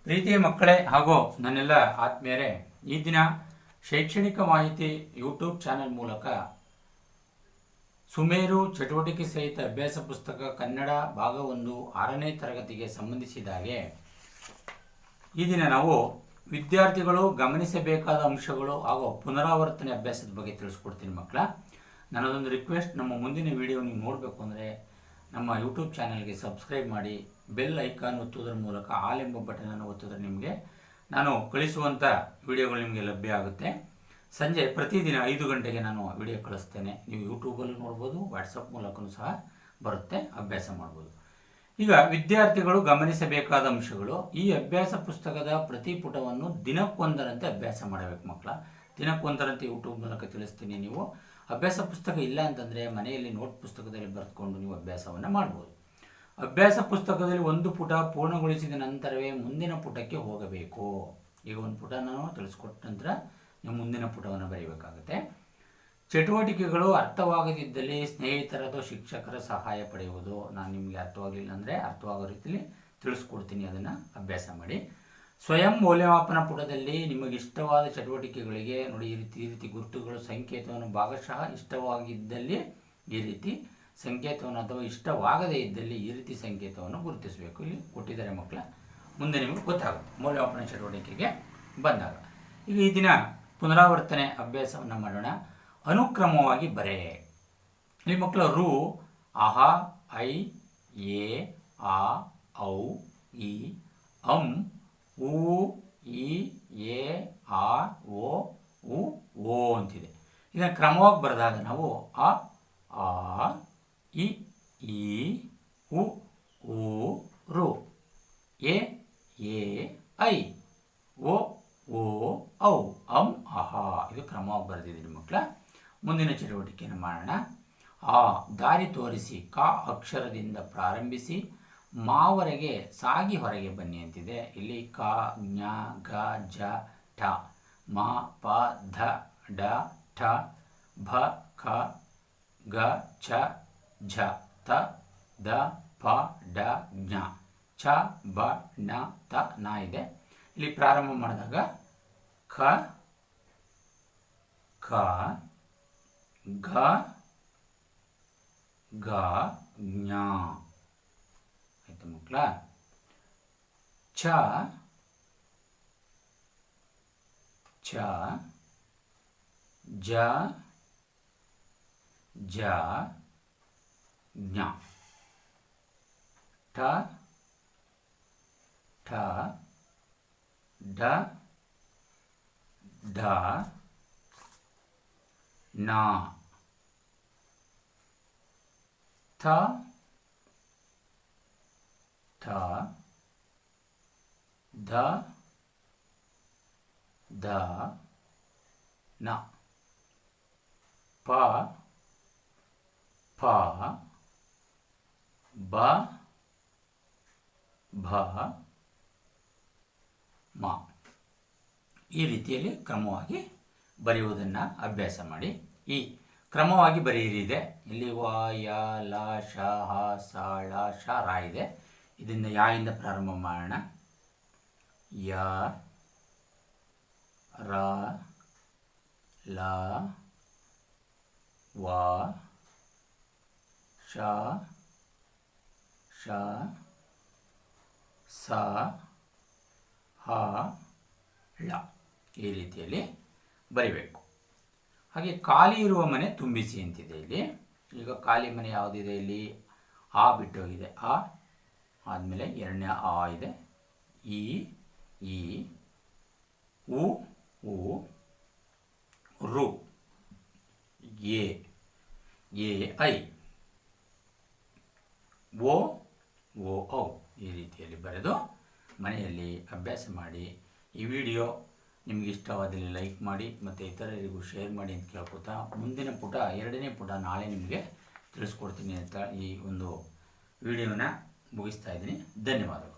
ಪ್ರೀತಿಯ ಮಕ್ಕಳೇ ಹಾಗೂ ನನ್ನೆಲ್ಲ ಆತ್ಮೀಯರೇ, ಈ ದಿನ ಶೈಕ್ಷಣಿಕ ಮಾಹಿತಿ ಯೂಟ್ಯೂಬ್ ಚಾನೆಲ್ ಮೂಲಕ ಸುಮೇರು ಚಟುವಟಿಕೆ ಸಹಿತ ಅಭ್ಯಾಸ ಪುಸ್ತಕ ಕನ್ನಡ ಭಾಗ 1 6ನೇ ತರಗತಿಗೆ ಸಂಬಂಧಿಸಿದ ಹಾಗೆ ಈ ದಿನ ನಾವು ವಿದ್ಯಾರ್ಥಿಗಳು ಗಮನಿಸಬೇಕಾದ ಅಂಶಗಳು ಹಾಗೂ ಪುನರಾವರ್ತನೆ ಅಭ್ಯಾಸದ ಬಗ್ಗೆ ತಿಳಿಸ್ಕೊಡ್ತೀನಿ ಮಕ್ಕಳ. ನನ್ನದೊಂದು ರಿಕ್ವೆಸ್ಟ್, ನಮ್ಮ ಮುಂದಿನ ವಿಡಿಯೋ ನೀವು ನೋಡಬೇಕು ಅಂದರೆ ನಮ್ಮ ಯೂಟ್ಯೂಬ್ ಚಾನಲ್ಗೆ ಸಬ್ಸ್ಕ್ರೈಬ್ ಮಾಡಿ, ಬೆಲ್ ಐಕಾನ್ ಒತ್ತುವುದರ ಮೂಲಕ ಆಲ್ ಎಂಬ ಬಟನನ್ನು ಒತ್ತಿದ್ರೆ ನಿಮಗೆ ನಾನು ಕಳಿಸುವಂಥ ವಿಡಿಯೋಗಳು ನಿಮಗೆ ಲಭ್ಯ ಆಗುತ್ತೆ. ಸಂಜೆ ಪ್ರತಿದಿನ 5 ಗಂಟೆಗೆ ನಾನು ವಿಡಿಯೋ ಕಳಿಸ್ತೇನೆ. ನೀವು ಯೂಟ್ಯೂಬಲ್ಲೂ ನೋಡ್ಬೋದು, ವಾಟ್ಸಪ್ ಮೂಲಕನೂ ಸಹ ಬರುತ್ತೆ, ಅಭ್ಯಾಸ ಮಾಡ್ಬೋದು. ಈಗ ವಿದ್ಯಾರ್ಥಿಗಳು ಗಮನಿಸಬೇಕಾದ ಅಂಶಗಳು. ಈ ಅಭ್ಯಾಸ ಪುಸ್ತಕದ ಪ್ರತಿ ಪುಟವನ್ನು ದಿನಕ್ಕೊಂದರಂತೆ ಅಭ್ಯಾಸ ಮಾಡಬೇಕು ಮಕ್ಕಳ. ದಿನಕ್ಕೊಂದರಂತೆ ಯೂಟ್ಯೂಬ್ ಮೂಲಕ ತಿಳಿಸ್ತೀನಿ. ನೀವು ಅಭ್ಯಾಸ ಪುಸ್ತಕ ಇಲ್ಲ ಅಂತಂದರೆ ಮನೆಯಲ್ಲಿ ನೋಟ್ ಪುಸ್ತಕದಲ್ಲಿ ಬರೆದುಕೊಂಡು ನೀವು ಅಭ್ಯಾಸವನ್ನು ಮಾಡ್ಬೋದು. ಅಭ್ಯಾಸ ಪುಸ್ತಕದಲ್ಲಿ ಒಂದು ಪುಟ ಪೂರ್ಣಗೊಳಿಸಿದ ನಂತರವೇ ಮುಂದಿನ ಪುಟಕ್ಕೆ ಹೋಗಬೇಕು. ಈಗ ಒಂದು ಪುಟ ನಾನು ತಿಳಿಸ್ಕೊಟ್ಟ ನಂತರ ನೀವು ಮುಂದಿನ ಪುಟವನ್ನು ಬರೀಬೇಕಾಗುತ್ತೆ. ಚಟುವಟಿಕೆಗಳು ಅರ್ಥವಾಗದಿದ್ದಲ್ಲಿ ಸ್ನೇಹಿತರ ಅಥವಾ ಶಿಕ್ಷಕರ ಸಹಾಯ ಪಡೆಯುವುದು. ನಾನು ನಿಮಗೆ ಅರ್ಥವಾಗಲಿಲ್ಲ ಅಂದರೆ ಅರ್ಥವಾಗೋ ರೀತಿಯಲ್ಲಿ ತಿಳಿಸ್ಕೊಡ್ತೀನಿ, ಅದನ್ನು ಅಭ್ಯಾಸ ಮಾಡಿ. ಸ್ವಯಂ ಮೌಲ್ಯಮಾಪನ ಪುಟದಲ್ಲಿ ನಿಮಗೆ ಇಷ್ಟವಾದ ಚಟುವಟಿಕೆಗಳಿಗೆ ನೋಡಿ, ಈ ರೀತಿ ಗುರುತುಗಳು ಸಂಕೇತವನ್ನು ಭಾಗಶಃ ಇಷ್ಟವಾಗಿದ್ದಲ್ಲಿ ಈ ರೀತಿ ಸಂಕೇತವನ್ನು ಅಥವಾ ಇಷ್ಟವಾಗದೇ ಇದ್ದಲ್ಲಿ ಈ ರೀತಿ ಸಂಕೇತವನ್ನು ಗುರುತಿಸಬೇಕು. ಇಲ್ಲಿ ಕೊಟ್ಟಿದ್ದಾರೆ ಮಕ್ಕಳ, ಮುಂದೆ ನಿಮಗೆ ಗೊತ್ತಾಗುತ್ತೆ ಮೌಲ್ಯಮಾಪನ ಚಟುವಟಿಕೆಗೆ ಬಂದಾಗ. ಈಗ ಈ ದಿನ ಪುನರಾವರ್ತನೆ ಅಭ್ಯಾಸವನ್ನು ಮಾಡೋಣ. ಅನುಕ್ರಮವಾಗಿ ಬರೆ. ಇಲ್ಲಿ ಮಕ್ಕಳು ರು, ಅಹ, ಐ, ಎ, ಆ, ಔ, ಇ, ಅಂ, ಉ, ಇ, ಎ, ಆ, ಓ, ಉ, ಓ ಅಂತಿದೆ. ಇದನ್ನು ಕ್ರಮವಾಗಿ ಬರೆದಾಗ ನಾವು ಅ, ಆ, ಇ, ಈ, ಉ, ಊ, ರು, ಎ, ಐ, ಓ, ಔ, ಅಂ, ಅಹ. ಇದು ಕ್ರಮವಾಗಿ ಬರೆದಿದ್ದೀರಿ ಮಕ್ಕಳ. ಮುಂದಿನ ಚಟುವಟಿಕೆಯನ್ನು ಮಾಡೋಣ. ಆ, ದಾರಿ ತೋರಿಸಿ. ಕ ಅಕ್ಷರದಿಂದ ಪ್ರಾರಂಭಿಸಿ ಮಾವರೆಗೆ ಸಾಗಿ ಹೊರಗೆ ಬನ್ನಿ ಅಂತಿದೆ. ಇಲ್ಲಿ ಕ, ಜ್ಞ, ಗ, ಜ, ಠ, ಮ, ಪ, ಧ, ಡ, ಠ, ಭ, ಖ, ಗ, ಛ, ಝ, ತ, ದ, ಪ, ಡ, ಜ್ಞ, ಛ, ಬ, ಣ, ತ, ನ ಇದೆ. ಇಲ್ಲಿ ಪ್ರಾರಂಭ ಮಾಡಿದಾಗ ಖ, ಖ, ಘ, ಗ, ಜ್ಞ ಆಯ್ತು ಮಕ್ಕಳ. ಛ, ಛ, ಜ, ಝ, ಜ್ಞ, ಠ, ಠ, ಡ, ಢ, ನ, ಥ, ಥ, ಧ, ಧ, ನ, ಪ, ಫ, ಬ, ಭ, ಮ. ಈ ರೀತಿಯಲ್ಲಿ ಕ್ರಮವಾಗಿ ಬರೆಯುವುದನ್ನು ಅಭ್ಯಾಸ ಮಾಡಿ. ಈ ಕ್ರಮವಾಗಿ ಬರೆಯಿರಿದೆ. ಇಲ್ಲಿ ವ, ಯ, ಲ, ಶ, ಹ, ಸ, ಳ, ಶ, ರ ಇದೆ. ಇದರಿಂದ ಯ ಇಂದ ಪ್ರಾರಂಭ ಮಾಡೋಣ. ಯ, ರ, ಲ, ವ, ಶ, ಶ, ಸ, ಹ, ಳ. ಈ ರೀತಿಯಲ್ಲಿ ಬರಿಬೇಕು. ಹಾಗೆ ಖಾಲಿ ಇರುವ ಮನೆ ತುಂಬಿಸಿ ಅಂತಿದೆ ಇಲ್ಲಿ. ಈಗ ಖಾಲಿ ಮನೆ ಯಾವುದಿದೆ ಇಲ್ಲಿ? ಆ ಬಿಟ್ಟೋಗಿದೆ. ಆ ಆದಮೇಲೆ ಎರಡನೇ ಆ ಇದೆ. ಈ, ಉ, ರು, ಎ, ಐ, ಓ, ಔ. ಈ ರೀತಿಯಲ್ಲಿ ಬರೆದು ಮನೆಯಲ್ಲಿ ಅಭ್ಯಾಸ ಮಾಡಿ. ಈ ವಿಡಿಯೋ ನಿಮಗೆ ಇಷ್ಟವಾದಲ್ಲಿ ಲೈಕ್ ಮಾಡಿ ಮತ್ತು ಇತರರಿಗೂ ಶೇರ್ ಮಾಡಿ ಅಂತ ಕೇಳ್ಕೊತಾ, ಮುಂದಿನ ಪುಟ 2ನೇ ಪುಟ ನಾಳೆ ನಿಮಗೆ ತಿಳಿಸ್ಕೊಡ್ತೀನಿ ಅಂತ ಈ ಒಂದು ವಿಡಿಯೋನ ಮುಗಿಸ್ತಾ ಇದ್ದೀನಿ. ಧನ್ಯವಾದಗಳು.